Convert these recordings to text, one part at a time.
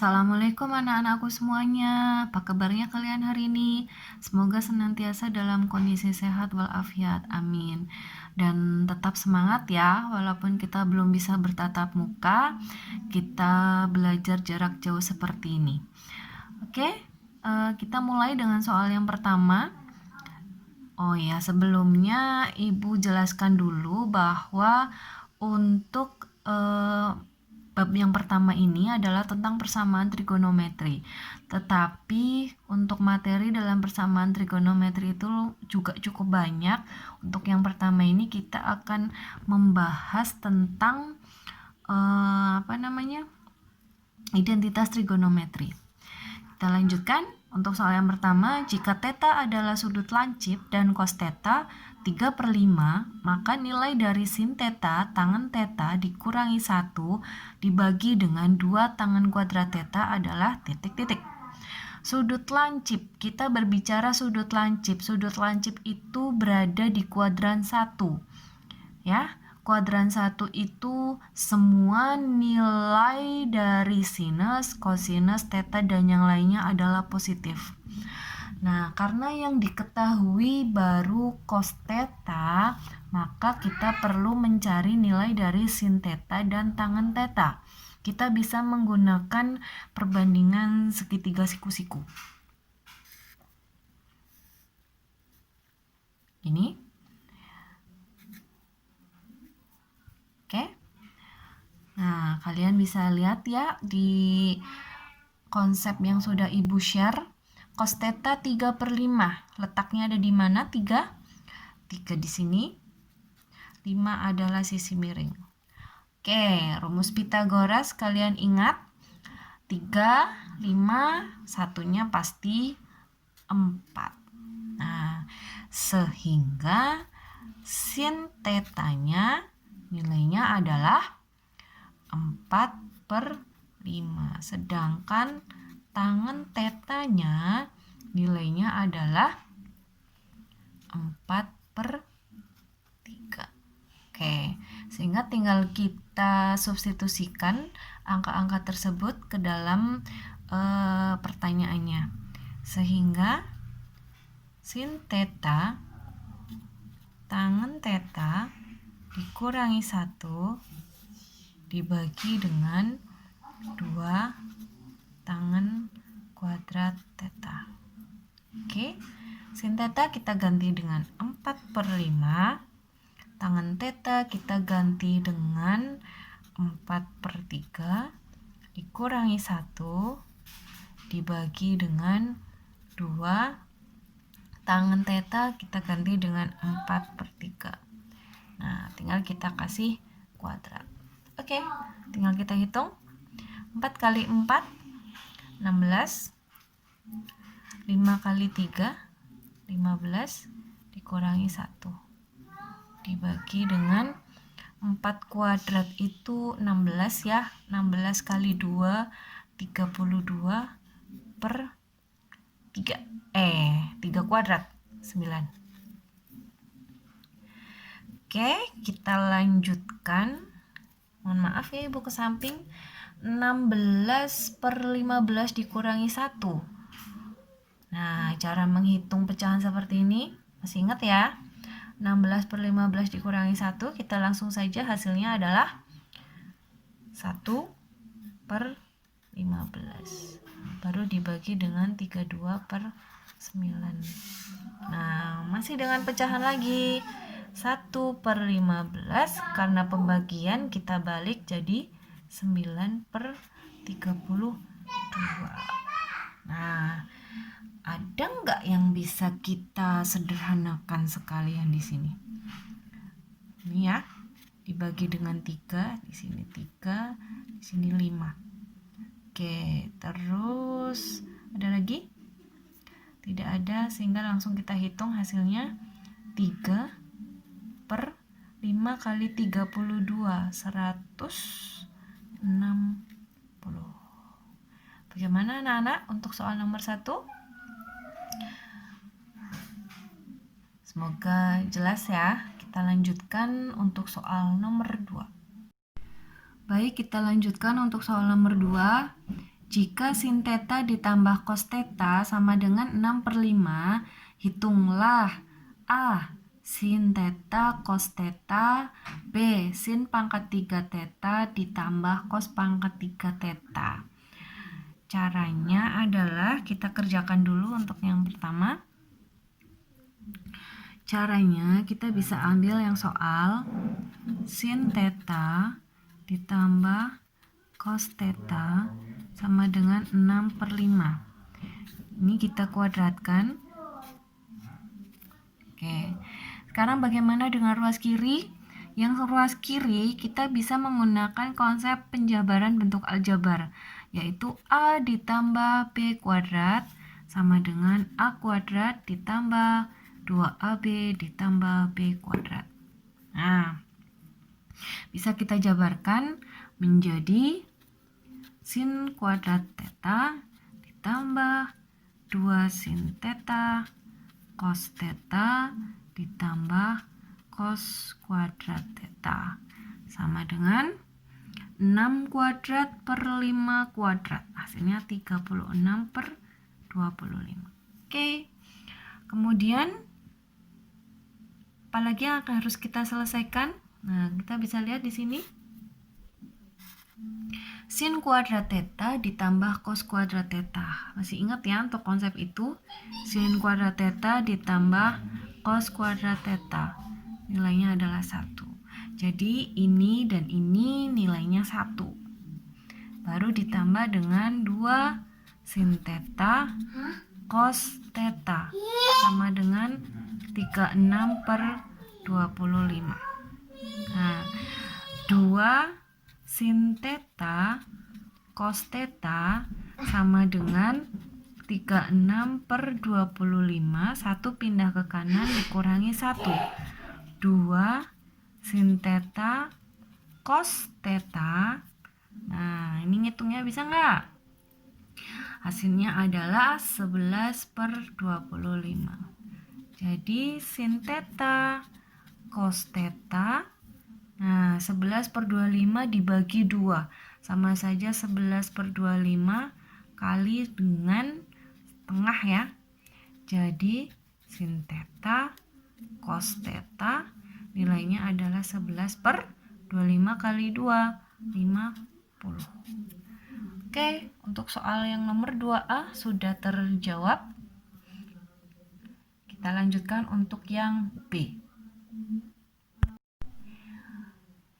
Assalamualaikum anak-anakku semuanya. Apa kabarnya kalian hari ini? Semoga senantiasa dalam kondisi sehat walafiat. Amin. Dan tetap semangat ya, walaupun kita belum bisa bertatap muka, kita belajar jarak jauh seperti ini. Oke, kita mulai dengan soal yang pertama. Oh ya, sebelumnya Ibu jelaskan dulu bahwa untuk bab yang pertama ini adalah tentang persamaan trigonometri. Tetapi untuk materi dalam persamaan trigonometri itu juga cukup banyak. Untuk yang pertama ini kita akan membahas tentang identitas trigonometri. Kita lanjutkan. Untuk soal yang pertama, jika θ adalah sudut lancip dan cos θ 3/5, maka nilai dari sin θ tangen θ dikurangi 1 dibagi dengan 2 tangen kuadrat θ adalah titik-titik. Sudut lancip, kita berbicara sudut lancip. Sudut lancip itu berada di kuadran 1. Ya, kuadran 1 itu semua nilai dari sinus, kosinus, θ, dan yang lainnya adalah positif. Nah, karena yang diketahui baru cos θ, maka kita perlu mencari nilai dari sin θ dan tangen θ. Kita bisa menggunakan perbandingan segitiga siku-siku. Ini. Oke. Nah, kalian bisa lihat ya di konsep yang sudah Ibu share. Cos θ 3/5. Letaknya ada di mana? 3 di sini. 5 adalah sisi miring. Oke, rumus Pitagoras kalian ingat. 3, 5, satunya pasti 4. Nah, sehingga sin θ-nya nilainya adalah 4/5. Sedangkan tangen θ-nya nilainya adalah 4/3. Oke, sehingga tinggal kita substitusikan angka-angka tersebut ke dalam pertanyaannya. Sehingga sin θ tangen θ dikurangi 1 dibagi dengan 2 tangen kuadrat θ. Oke, sin θ kita ganti dengan 4/5. Tangen θ kita ganti dengan 4/3 dikurangi 1 dibagi dengan 2 tangen θ kita ganti dengan 4/3. Nah, tinggal kita kasih kuadrat. Oke, tinggal kita hitung. 4 kali 4, 16. 5 kali 3, 15. Dikurangi 1. Dibagi dengan 4 kuadrat itu 16 ya. 16 kali 2, 32/3. 3 kuadrat, 9. Oke, kita lanjutkan. Mohon maaf ya Ibu ke samping. 16/15 dikurangi 1. Nah, cara menghitung pecahan seperti ini masih ingat ya? 16/15 dikurangi 1, kita langsung saja hasilnya adalah 1/15. Baru dibagi dengan 32/9. Nah, masih dengan pecahan lagi. 1/15 karena pembagian kita balik jadi 9/32. Nah, ada nggak yang bisa kita sederhanakan sekalian di sini? Ini ya, dibagi dengan 3, di sini 3, di sini 5. Oke, terus ada lagi? Tidak ada, sehingga langsung kita hitung hasilnya 3/5 kali 32, 160. Bagaimana anak-anak untuk soal nomor 1? Semoga jelas ya. Kita lanjutkan untuk soal nomor 2. Baik, kita lanjutkan untuk soal nomor 2. Jika sin theta ditambah cos theta sama dengan 6/5, hitunglah A. Sin theta cos theta, B. Sin pangkat 3 theta ditambah cos pangkat 3 theta. Caranya adalah kita kerjakan dulu untuk yang pertama. Caranya kita bisa ambil yang soal sin theta ditambah cos theta sama dengan 6/5. Ini kita kuadratkan. Oke. Sekarang bagaimana dengan ruas kiri? Yang ruas kiri kita bisa menggunakan konsep penjabaran bentuk aljabar, yaitu A ditambah B kuadrat sama dengan A kuadrat ditambah 2AB ditambah B kuadrat. Nah, bisa kita jabarkan menjadi sin kuadrat theta ditambah 2 sin theta cos theta ditambah cos kuadrat theta sama dengan 6 kuadrat per 5 kuadrat. Hasilnya 36/25. Oke. Kemudian apalagi yang harus kita selesaikan? Nah, kita bisa lihat di sini. Sin kuadrat theta ditambah cos kuadrat theta. Masih ingat ya untuk konsep itu? Sin kuadrat theta ditambah cos kuadrat theta. Nilainya adalah 1. Jadi ini dan ini nilainya 1. Baru ditambah dengan 2 sin theta cos theta sama dengan 36/25. Nah, 2 sin theta cos theta sama dengan 36/25. 1 pindah ke kanan dikurangi 1. 2 sin theta cos theta. Nah, ini ngitungnya bisa nggak? Hasilnya adalah 11/25. Jadi sin theta cos theta, nah 11/25 dibagi 2 sama saja 11/25 kali dengan setengah ya. Jadi sin theta cos theta nilainya adalah 11/25 kali 2, 50. Oke, untuk soal yang nomor 2A sudah terjawab. Kita lanjutkan untuk yang B.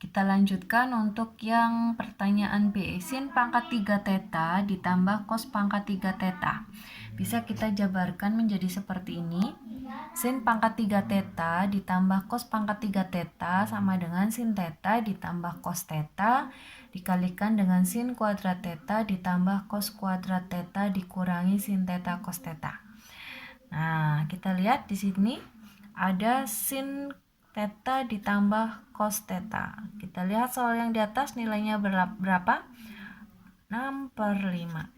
Kita lanjutkan untuk yang pertanyaan B. Sin pangkat 3 theta ditambah cos pangkat 3 theta. Bisa kita jabarkan menjadi seperti ini. Sin pangkat 3 theta ditambah cos pangkat 3 theta sama dengan sin theta ditambah cos theta dikalikan dengan sin kuadrat theta ditambah cos kuadrat theta dikurangi sin theta cos theta. Nah, kita lihat di sini ada sin theta ditambah cos theta. Kita lihat soal yang di atas nilainya berapa? 6/5.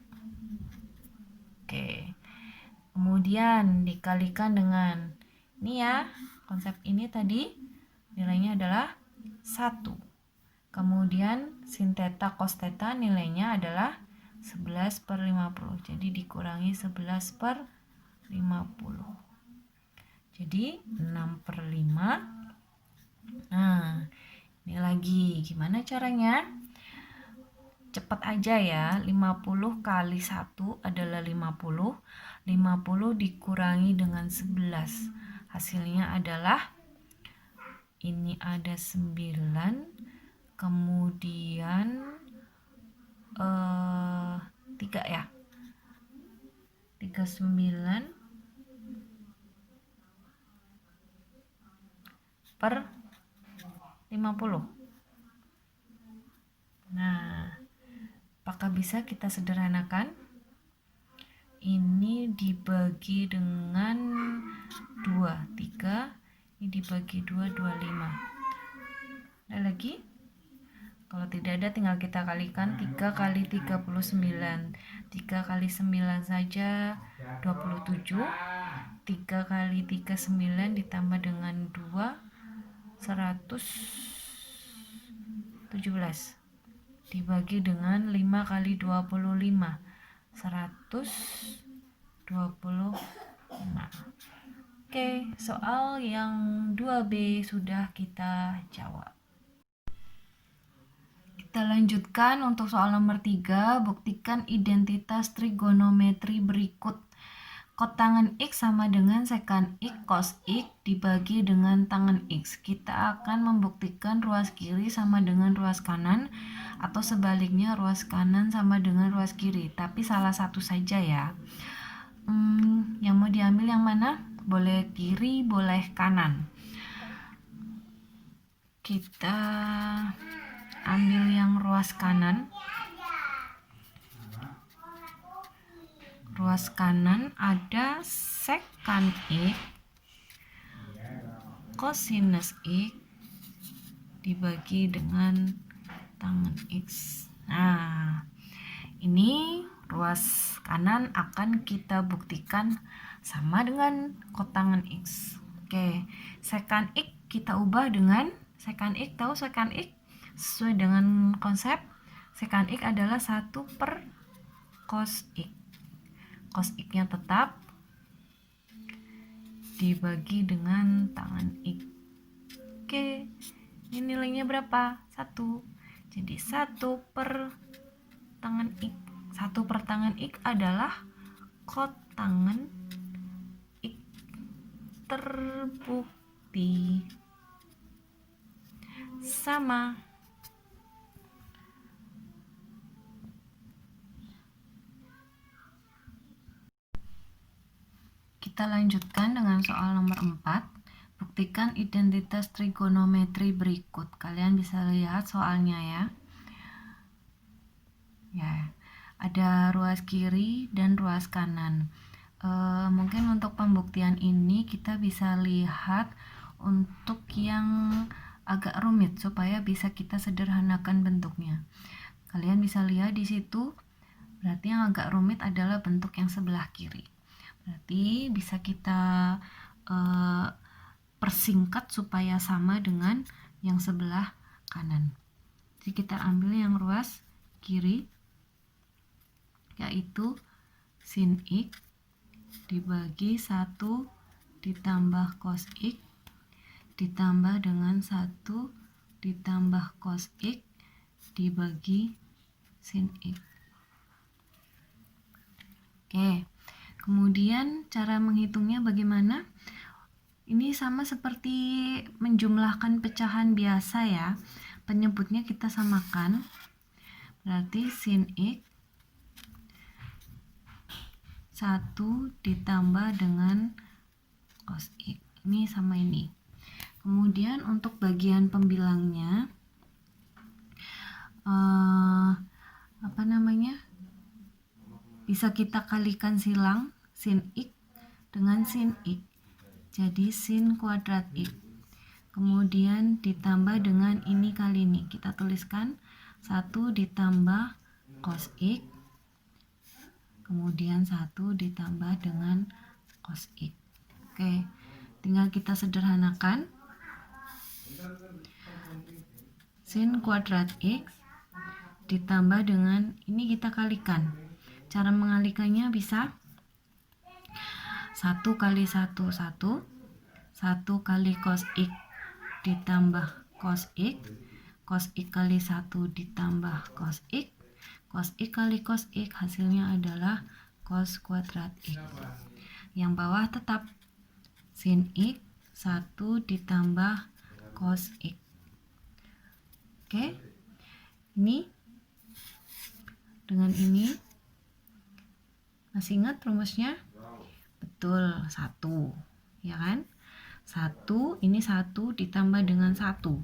Oke. Kemudian dikalikan dengan ini ya, konsep ini tadi nilainya adalah 1. Kemudian sin theta cos theta nilainya adalah 11/50. Jadi dikurangi 11/50. Jadi 6/5. Nah, ini lagi gimana caranya? Cepat aja ya. 50 kali 1 adalah 50. 50 dikurangi dengan 11. Hasilnya adalah ini ada 9. Kemudian 3 ya. 39 per 50. Nah, apakah bisa kita sederhanakan? Ini dibagi dengan 2, 3. Ini dibagi 2, 25. Ada lagi? Kalau tidak ada tinggal kita kalikan 3 kali 39. 3 kali 9 saja 27. 3 kali 3 9 ditambah dengan 2 117. dibagi dengan 5 kali 25, 125. Oke, soal yang 2B sudah kita jawab. Kita lanjutkan untuk soal nomor 3, buktikan identitas trigonometri berikut. Kot tangen X sama dengan sekant X cos X dibagi dengan tangen X. Kita akan membuktikan ruas kiri sama dengan ruas kanan, atau sebaliknya ruas kanan sama dengan ruas kiri, tapi salah satu saja ya. Yang mau diambil yang mana? Boleh kiri, boleh kanan. Kita ambil yang ruas kanan. Ruas kanan ada sekant X cosinus X dibagi dengan tangen X. Nah, ini ruas kanan akan kita buktikan sama dengan kotangen X. Oke, sekant X kita ubah dengan sekant X. Tahu sekant X? Sesuai dengan konsep, sekant X adalah 1 per cos X. Cos X-nya tetap dibagi dengan tangen X. Oke, ini nilainya berapa? 1. Jadi 1 per tangen X. 1 per tangen X adalah kotangen X. Terbukti sama. Kita lanjutkan dengan soal nomor 4. Buktikan identitas trigonometri berikut. Kalian bisa lihat soalnya ya. Ya, ada ruas kiri dan ruas kanan. Mungkin untuk pembuktian ini kita bisa lihat untuk yang agak rumit supaya bisa kita sederhanakan bentuknya. Kalian bisa lihat di situ, berarti yang agak rumit adalah bentuk yang sebelah kiri. Berarti bisa kita persingkat supaya sama dengan yang sebelah kanan. Jadi kita ambil yang ruas kiri, yaitu sin X dibagi 1 ditambah cos X ditambah dengan 1 ditambah cos X dibagi sin X. Oke, kemudian cara menghitungnya bagaimana? Ini sama seperti menjumlahkan pecahan biasa ya. Penyebutnya kita samakan. Berarti sin X 1 ditambah dengan cos X. Ini sama ini. Kemudian untuk bagian pembilangnya, bisa kita kalikan silang sin X dengan sin X. Jadi sin kuadrat X. Kemudian ditambah dengan ini kali ini. Kita tuliskan 1 ditambah cos X. Kemudian 1 ditambah dengan cos X. Oke, tinggal kita sederhanakan. Sin kuadrat X ditambah dengan ini kita kalikan. Cara mengalikannya bisa 1 kali 1, 1. 1 kali cos X ditambah cos X. Cos X kali 1 ditambah cos X. Cos X kali cos X hasilnya adalah cos kuadrat X. Yang bawah tetap sin X 1 ditambah cos X. Oke, ini dengan ini masih ingat rumusnya? Betul, 1 ya kan? 1, ini 1 ditambah dengan 1, 2.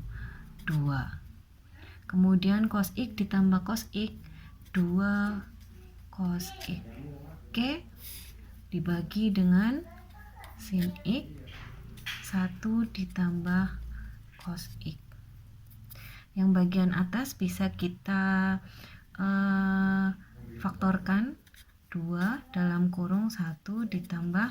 Kemudian cos X ditambah cos X, 2 cos X. Oke, dibagi dengan sin X 1 ditambah cos X. Yang bagian atas bisa kita faktorkan, 2 dalam kurung 1 ditambah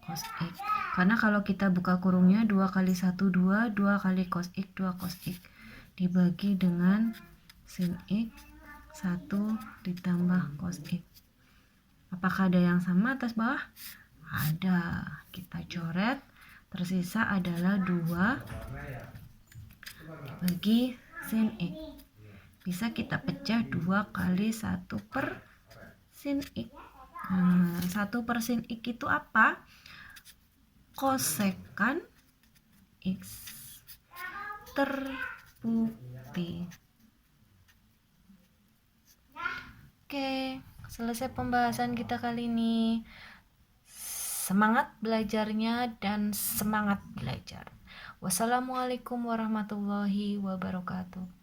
cos X. Karena kalau kita buka kurungnya 2 kali 1, 2, 2 kali cos X, 2 cos X. Dibagi dengan sin X 1 ditambah cos X. Apakah ada yang sama atas bawah? Ada. Kita coret. Tersisa adalah 2 bagi sin X. Bisa kita pecah 2 kali 1 per sin X. 1 per sin X itu apa? Kosekan X. Terbukti. Oke, selesai pembahasan kita kali ini. Semangat belajarnya dan semangat belajar. Wassalamualaikum warahmatullahi wabarakatuh.